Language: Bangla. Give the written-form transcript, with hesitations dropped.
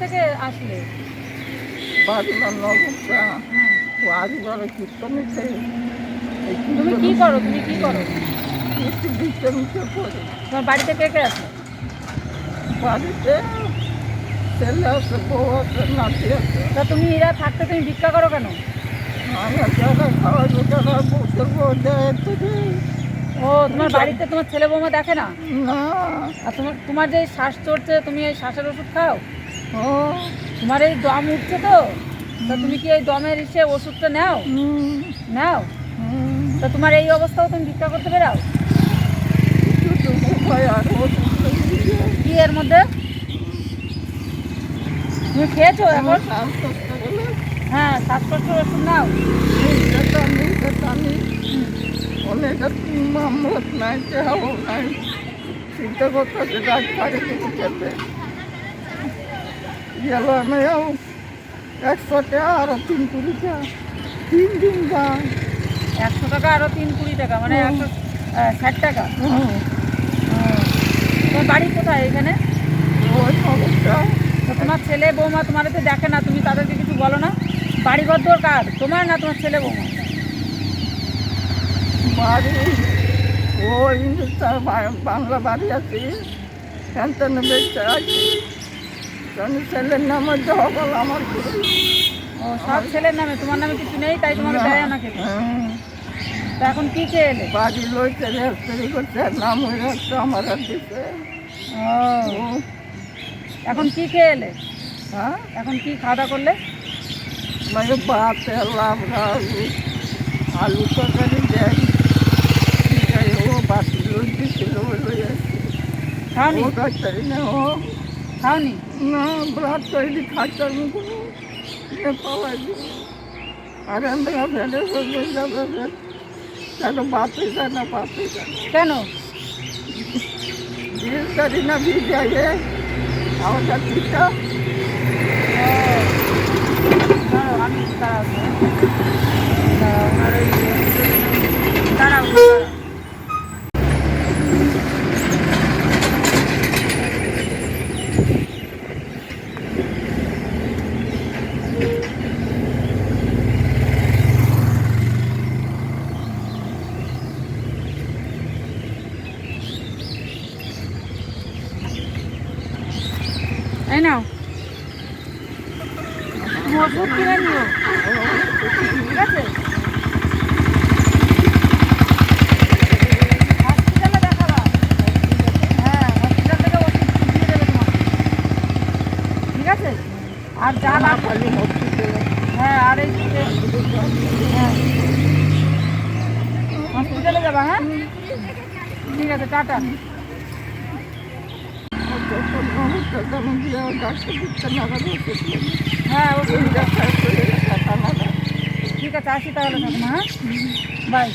থেকে আসলে? বাড়িবার নগরটা বাড়িবার কীর্তনীতে তুমি কি করো? তুমি কি করো? একটু ভিতরে মিশে করি। তোমার বাড়িতে কে কে আছে? বাড়িতে ছেলে আছে, বউ আছে, নাতি আছে। তা তুমি এরা থাকতে তুমি ভিক্ষা করো কেন? আমার যারা খাওয়াবো যারা বসের বউ দেয় তো দেয়। ও তোমার বাড়িতে তোমার ছেলে বৌমা দেখে না? না। আর তোমার যে শ্বাস চড়ছে, তুমি এই শ্বাসের ওষুধ খাও? ও তোমার এই দম উঠছে তো, তা তুমি কি এই দমের ওষুধটা নাও? নাও। তা তোমার এই অবস্থাও তুমি ভিক্ষা করতে বেরাও? কি এর মধ্যে তুমি খেয়েছো এখন? হ্যাঁ, শ্বাসকষ্টের ওষুধ নাও। অনেক মামলা নাই, চাও নাই, চিন্তা করতেছে রাত পাড়ে কিছু খেতে গেল। আমিও 100 টাকা আরো 3 কুড়ি টাকা 3 দিন যান। 100 টাকা আরো 3-20 টাকা, মানে 160 টাকা। তোমার বাড়ি কোথায় এখানে? ওই অবস্থা তো তোমার ছেলে বৌমা তোমার তো দেখে না, তুমি তাদেরকে কিছু বলো না? বাড়ি ঘর দোর কার, তোমার না তোমার ছেলে বৌমা? বাড়ি ওই বাংলা বাড়ি আছে, সেখান বেঁচে আছি। ছেলের নামে জগল আমার ও সব ছেলের নামে, তোমার নামে কিছু নেই, তাই তোমাকে দেয় না খেতে। তা এখন কি খেয়ে এলে? বাড়ি লইতে রেস্তারি করছে, নাম হয়ে যাচ্ছে আমার আর দিতে। ও এখন কি খেয়ে এলে? হ্যাঁ, এখন কি খাওয়া দাওয়া করলে? মানে ভাত লাবড়া আলু তরকারি দেয়, ও বাতি লই দিছিল লই আসছে। খাওনি? ও ডাক্তারি না, ও খাওনি? না ব্রাত তৈরি খাচ্ছার মতো পাওয়া যায়। আর আমরা ফেলে ফেলে যাবে, কেন বাতে যায় না, বাতে যায় কেন? বিয়ে করি না ভিজাইয়ে আমাদের টিকা। দাঁড়াও, আমি দাঁড়াও, ওনার ওই দাঁড়াও। এই নাও, তুমি ওষুধ কিনে নিও, ঠিক আছে? হসপিটালে দেখাবা। হ্যাঁ, হসপিটাল থেকে ওষুধ দিয়ে দেবে তোমাকে, ঠিক আছে? আর যা লাগবে, হ্যাঁ, আর এই হ্যাঁ হসপিটালে যাবা। হ্যাঁ, ঠিক আছে, টাটা। হ্যাঁ, ওষুধ ঠিক আছে, আসি তাহলে ঠাকুমা। হ্যাঁ, বাই।